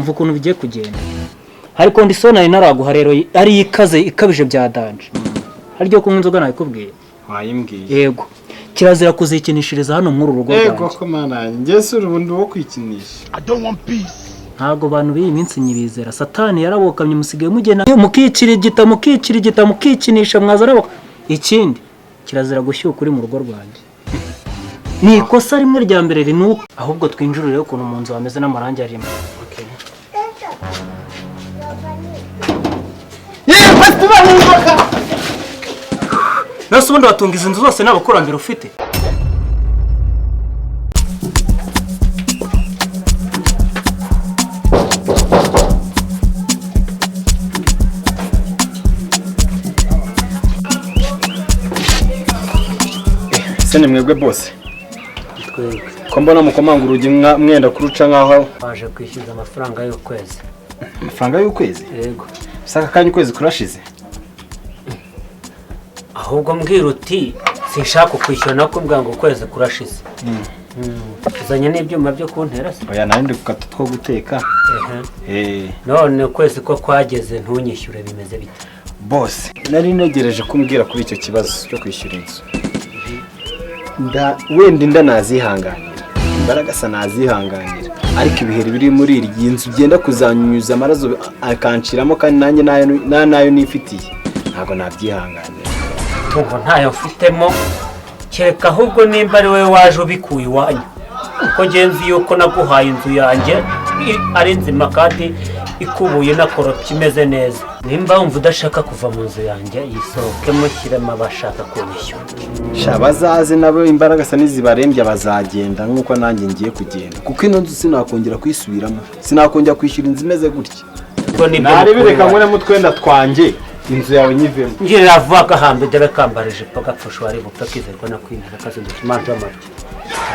umva ukuntu bigiye kugenda hari condition ari naraguha rero ari ikaze ikabije bya danje haryo kunywa inzoga nabikubwiye wayimbwiye yego kirazira kuzikinishiriza hano muri urugo rwanjye yego ko mana ngese urubundi wo kwikinisha I don't want peace. ntago bantu b'iyi minsi nyibizera satani yarabokamye musigaye mugena mukikirigita mukikinisha mwazarabo ikindi kirazira gushyuka uri mu rugo rwanjye ni ikosa rimwe rya mbere rinuka ahubwo twinjurire ukuntu mu nzu hameze n'amarangi arimo okay nase ubundi watunga izi nzu zose n'abakurambere ufite sene mwebwe bose ko mbona mukomanga urugi mwenda kuruca nkaho waje kwishyuza amafaranga y'ukwezi amafaranga y'ukwezi yego saka kanya ukwezi kurashize ahubwo mbwira uti sinshaka kwishyura nakubwira ngo ukwezi kurashize uzanye n'ibyuma byo kuntera se oya narindi gukata two guteka none ukwezi ko kwageze ntunyishyure bimeze bite bose nari negereje kumbwira kuri icyo kibazo cyo kwishyura inzu wenda nazihanganira imbaraga sa nazihanganira ariko ibiheri biri muri iyi nzu byenda kuzanyunyuza amaraso akanciramo kandi nanjye nayo nifitiye ntabwo nabyihanganira tungo ntayo mfitemo kereka ahubwo nimba ari wowe waje ubikuye iwanyu kuko ngenzi yuko naguhaye inzu yanjye ari nzima kandi ikubuye na koroti imeze neza nimba wumva udashaka kuva mu nzu yanjye yisohokemo kirema abashaka kunyishyura bazaze nabo imbaraga sa n'izibarembye bazagenda nk'uko nanjye ngiye kugenda kuko ino nzu sinakongera kuyisubiramo sinakongera kwishyura inzu imeze gutya narebere nkuremo utwenda twanjye inzu yawe nyivemo ngirira vuba gahambe debe kambara ijipo gapfusha wari bupfa kizerwa no kwinjira kazinduka imanje amaryo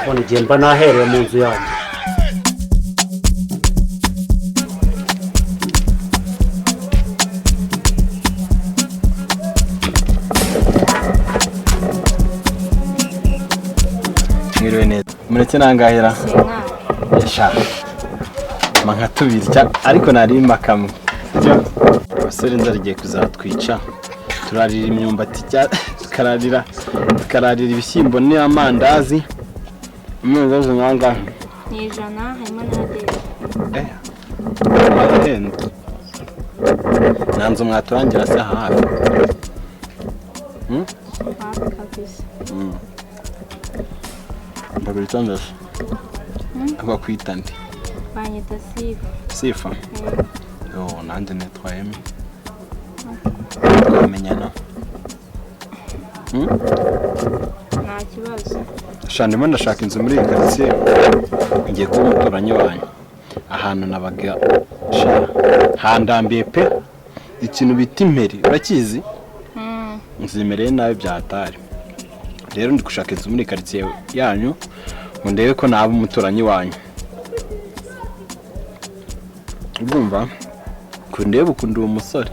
abona igihe mba nahereye mu nzu yanjye mwiriwe neza mureke nangahera yashaka manka tubiri ariko narima kamwe abasore nzarigiye kuzatwica turarira imyumbati tukararira ibishyimbo n'amandazi umunzazi nkanga ni ijana harimo n'aderi marahenda nanze mwaturangira se hafi hafi kabisa mbabiri tondaje abakwita ndi banyita sifa nanjye netwayemo twamenyana nta kibazo ndimo ndashaka inzu muri iyi karitsiye ngiye kuba umuturanyi wanyu ahantu nabaga handambiye pe ikintu bita imperi urakizi nzimereye nabi byahatari rero ndi gushaka inzu muri karitsiye yanyu ngo ndebe ko naba umuturanyi wanyu urumva kundeba ukunda uwo musore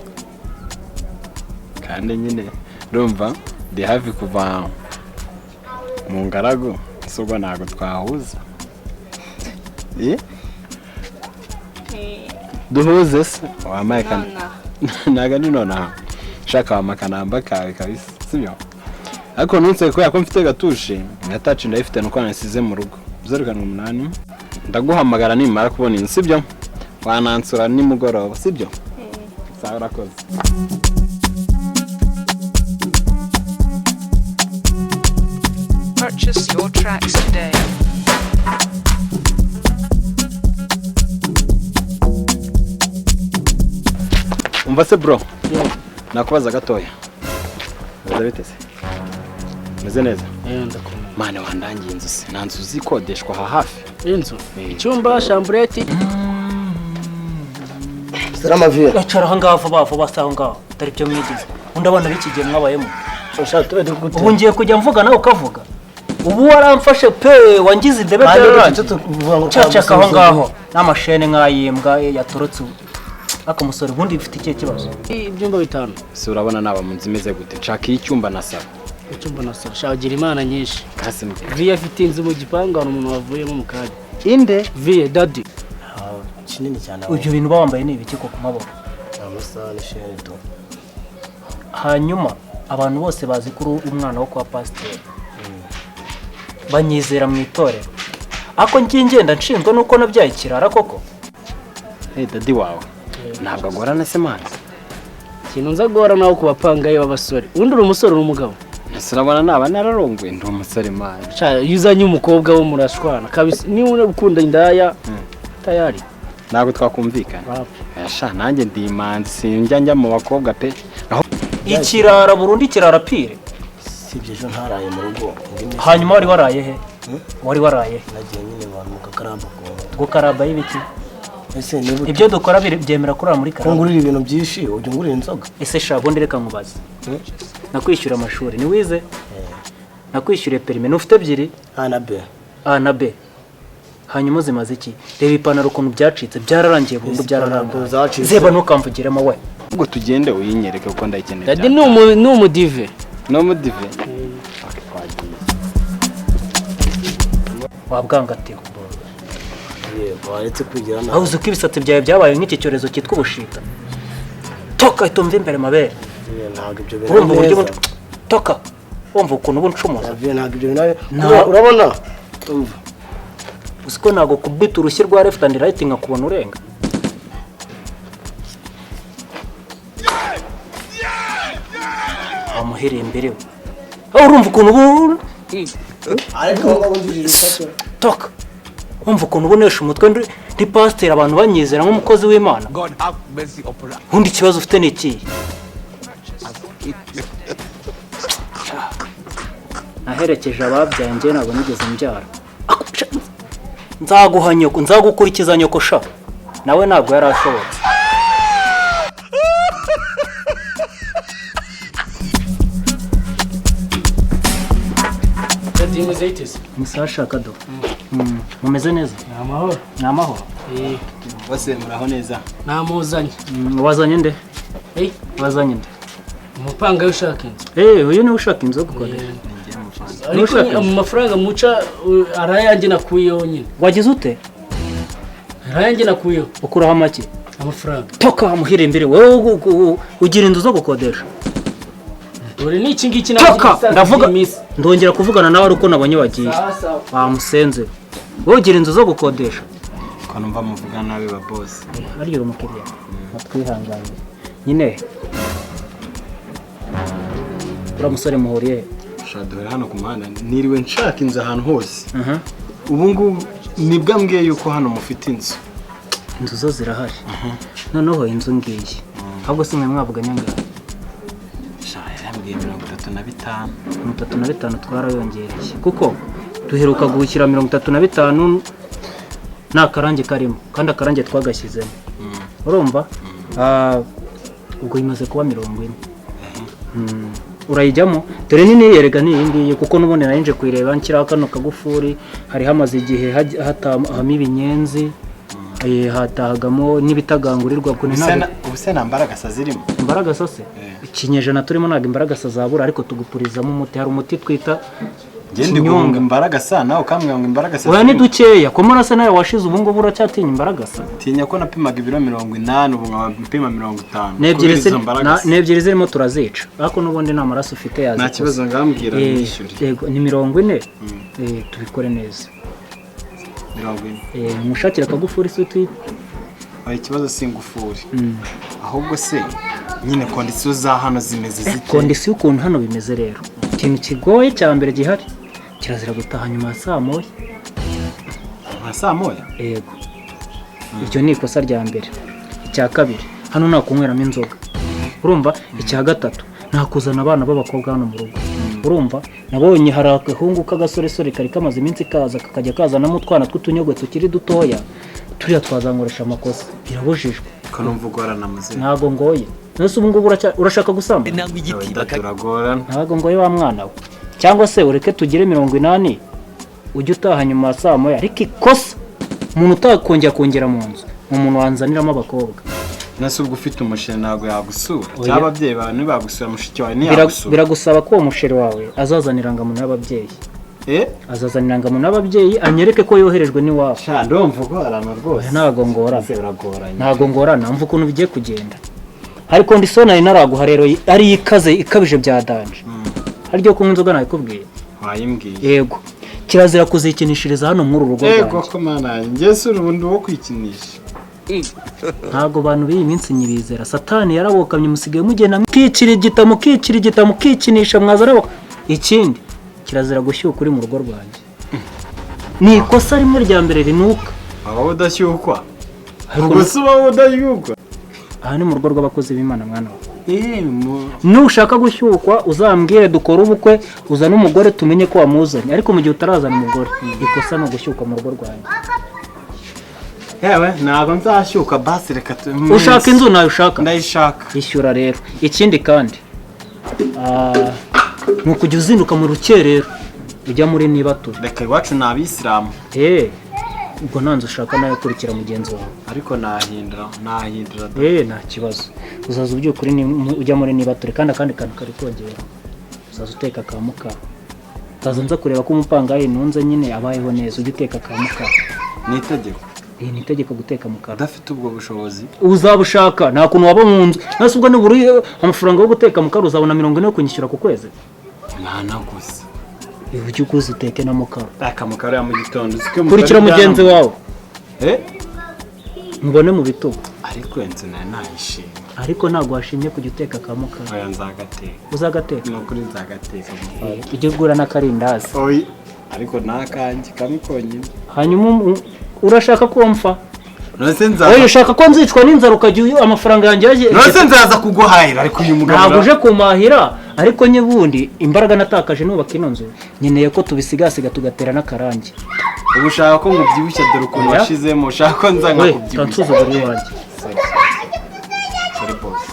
kandi nyine urumva ndi hafi kuva mu ngaragu subwo ntago twahuza duhuze se wamaye kana naga ni nonaha shaka wamakanamba kawe kabisa sibyo ariko nunse ko yako mfite gatushe ngataci ndayifite nuko nasize mu rugo 08 ndaguhamagara nimara kubona inzu sibyo wanansura nimugoroba sibyo sawa urakoze Purchase your tracks today. umva se bro nakubaza gatoya ndabitese meze neza ndakoma mane wandangiye inzu se nanzu zikodeshwa hafi inzu icyumba chambrette Salama vile. Achara hangaho vuba saho ngaho tari byo mwigize undabona bikigiye mwabayemo Ushaka gute? ubu ngiye kujya mvuga nawe ukavuga ubu waramfashe pe wangize indebe cyaranje cacaka aho ngaho n'amashene nk'ayimbwa yatorotse akamusore ubundi bifite ikihe kibazo ibyumba bitanu se urabona naba mu nzu imeze gute nshaka icyumba nasaba icyumba nasaba shagira imana nyinshi kasimbi viye afite inzu mu gipangu hano umuntu wavuyemo mu kadi inde viye daddy kinini cyane ibyo bintu bawambaye ni ibiki ko ku maboko? amasaha n'isheni do. Hanyuma abantu bose bazi ko uri umwana wo kwa pasiteri banyizera mu itorero, ako ngenda nshinzwe nuko nabyaye ikirara koko. dadi wawe ntabwo agorana se manzi. ikintu nza guhora nawe ku bapangayi b'abasore, undi uri umusore n'umugabo. ese urabona naba nararongoye ndi umusore manzi. Iyo uzanye umukobwa wo murashwana kabisa, niba ukunda indaya tayari ntabwo twakumvikana. Yasha nanjye ndi imanzi sinjya mu bakobwa pe. Ikirara Burundi, ikirara pire. Sibye ejo ntaraye mu rugo. Hanyuma wari waraye he? Wari waraye nagiye nyine abantu mu kakaramba ko gukaraba y'ibiti. ese niba ibyo dukora byemera kurara muri karamba. ngurira ibintu byinshi ujye ngurira inzoga. Ese shabo ndereka nkubaze. Nakwishyura amashuri ni wize? Nakwishyuriye perime n'ufite ebyiri? A na B. A na B. Hanyuma zimaze iki? Reba ipantaro ukuntu byacitse, byararangiye burundu, byararangiye. Zeba ntukamvugiremo we. Ubwo tugende uyinyereke kuko ndayikeneye. Dadi ni umudive. No mudive. Wabwangatiwe. Yego aretse kwigira na. Aho uzi ko ibisatsi byawe byabaye nk'iki cyorezo cyitwa ubushita. Toka itumva imbere mabere. Ntabwo ibyo bintu. Urumva uburyo toka. Wumva ukuntu ubuncumuza. Ntabwo ibyo bintu. Urabona? Umva. Usiko nago kubita urushyi rwa left and right nkakubona urenga. Amuhereye imbere we. Aho urumva ukuntu ubu ariko wabunjije isato. toka. Umva ukuntu ubonesha umutwe ndi pastor abantu banyizera nk'umukozi w'Imana. God have mercy upon us. Undi kibazo ufite ni iki? Naherekeje ababyaye njye ntabwo nigeze mbyara. Nzaguha nyoko, nzagukurikiza nyoko sha. Nawe ntabwo yari ashobotse. Dadi muzayiteze. Musasha kado. Mumeze neza? Amahoro. Namahoro. Bose muraho neza. Namuzanye. Wazanye nde? Eh, Wazanye nde? umupangayi ushaka inzu. Uyu ni ushaka inzu gukodesha. Ariko mu mafaranga muca arayanjye nakuyeho nyine. Wagize ute? Arayanjye nakuyeho. Ukuraho make? Amafaranga. Toka muhire imbere wowe ugira inzu zo gukodesha. Dore ni iki ngiki Toka ndavuga ndongera kuvugana nawe uko nabonye wagiye. Bamusenze. Wowe ugira inzu zo gukodesha. Ko numva muvuga nabi ba boss. Ariyo umukiriya. Natwihanganye. Nyine. Uramusore muhuriye. Shadore hano ku muhanda niriwe nshaka inzu ahantu hose. Ubu ngubu nibwa mbwiye yuko hano mufite inzu. Inzu zo zirahari. Noneho inzu ngiye. Ahubwo se mwe mwavuganya ngaho. Yambwiye 35. 35 twarayongereye. Kuko duheruka guhukira 35 nta karange karimo kandi akarange twagashyizemo. Urumva? Ubwo imaze kuba 40. Urayijyamo dore nini yerega ni ngiye kuko nubone narinje kwireba nkira kano kagufuri hari hamaze igihe hatahamo ibinyenzi hatahagamo n'ibitagangurirwa ko nta ubusena mbaragasa zirimo imbaragasa se ikinyejana turimo naga imbaragasa zabura ariko tugupurizamo umuti hari umuti twita Gendi guhunga imbaragasa nawe kamwe ngo imbaragasa oya ni dukeya ko murase nawe washize ubu ngo buracyatinya imbaragasa tinya ko napimaga ibiro 80 ubu nkapima 50 n'ebyiri zirimo turazica ariko nubundi nta maraso ufite yazi nta kibazo ngambwira nishyuri yego ni 40 tubikore neza 40 mushakira akagufuri se twita ikibazo singufuri ahubwo se nyine kondisiyo za hano zimeze zite kondisiyo ukuntu hano bimeze rero ikintu kigoye cya mbere gihari kirazira gutaha nyuma ya saa moya yego iryo ni ikosa rya mbere icya kabiri hano nta kunyweramo inzoga urumva icya gatatu nta kuzana abana b'abakobwa hano mu rugo urumva nabonye hari agahungu k'agasoresore kari kamaze iminsi kaza kakajya kazanamo utwana tw'utunyogwe tukiri dutoya turiya twazankoresha amakosa birabujijwe ko numva ugoranamuze ntago ngoye nese ubu ngubu urashaka gusamba ntago ngoye wa mwana we cyangwa se ureke tugire 80 ujye utaha nyuma saa moya ariko ikosa umuntu utakongera mu nzu umuntu wanzaniramo abakobwa nase ubwo ufite umushere ntago yagusura cyangwa ababyeyi bawe ntibagusura mushiki wawe ntiyagusura biragusaba ko uwo mushere wawe azazanira ngamuntu y'ababyeyi azazana irangamuntu n'ababyeyi anyereke ko yoherejwe n'iwabo. sha ndumva ugorana rwose. Ntago ngorana. Uragoranye. Ntago ngorana mva ukuntu bigiye kugenda. Ariko ndi so nari naraguha rero ari ikaze ikabije bya danje. Haryo kunywa inzoga nabikubwiye. Wayimbwiye. Yego. Kirazira kuzikinishiriza hano muri uru rugo rwanjye. Yego ko mana njye sura ubundi wo kwikinisha. Ntago bantu b'iyi minsi nyibizera. Satani yarabokamye musigaye mugenda mukikirigita mukikinisha mwazaraboka. Ikindi kirazira gushyuka uri mu rugo rwanjye. Ni ikosa rimwe rya mbere rinuka. Aho udashyukwa. Ubwo suba udashyukwa. Aha ni mu rugo rw'abakozi b'Imana mwana wawe. Nushaka gushyukwa uzambwire dukora ubukwe uzana umugore tumenye ko wamuzanye ariko mu gihe utarazana umugore ikosa no gushyukwa mu rugo rwanjye. Yewe ntabwo nzashyuka basi reka Ushaka inzu nayo ushaka? Ndayishaka. Ishyura rero. Ikindi kandi nukujya uzinduka mu rukerero ujya muri nibatura. Reka iwacu ni abisilamu. Ubwo ntanze ushaka nawe kurikira mugenzi wawe. Ariko nahindura. Nta kibazo. Uzaza ubyukuri ujya muri nibature kandi akandi kantu kari kongera. Uzaza uteka ka muka. Uzaza nza kureba ko umupangayi nunze nyine abayeho neza ujye uteka ka muka. Ni itegeko. Ni itegeko guteka mukara. Udafite ubwo bushobozi uzabushaka nta kuntu waba mu nzu. Nase ubwo niburi amafaranga yo guteka mukara uzabona 40 yo kunyishyura ku kwezi. Ntanaguze. Ujye ukuze uteke na mukara. Akamukara ya mu gitondo. Kurikira mugenzi wawe. Mbone mu bitugu. Ariko ensena nayishimye. Ariko ntago washimye kujya uteka ka mukara. Oya nzagateka. Uzagateka? No kuri nzagateka. Ujye gura n'akarindazi. Oyi. Ariko nakanjye kamukonyine. Hanyuma urashaka ko mfa? Nose nzaza. Oya ushaka ko nzicwa n'inzara ukajya amafaranga yanjye yaje. Nose nzaza kuguhahira ariko uyu mugabo. Ntabwo uje kumahira ariko nyebundi imbaraga natakaje nubaka ino nzu. Nyeneye ko tubisigasiga tugatera n'akarangi. Ubu ushaka ko ngubyibushye dore ukuntu washizemo ushaka ko nza nkakubyibushye. Tansuza bari wanjye. Sorry boss.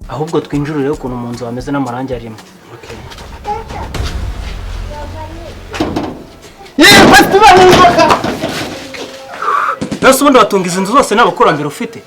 Ahubwo twinjurire ukuntu mu nzu hameze n'amarangi arimo. Okay. Nase ubundi watunga izi nzu zose n'abakurambere ufite?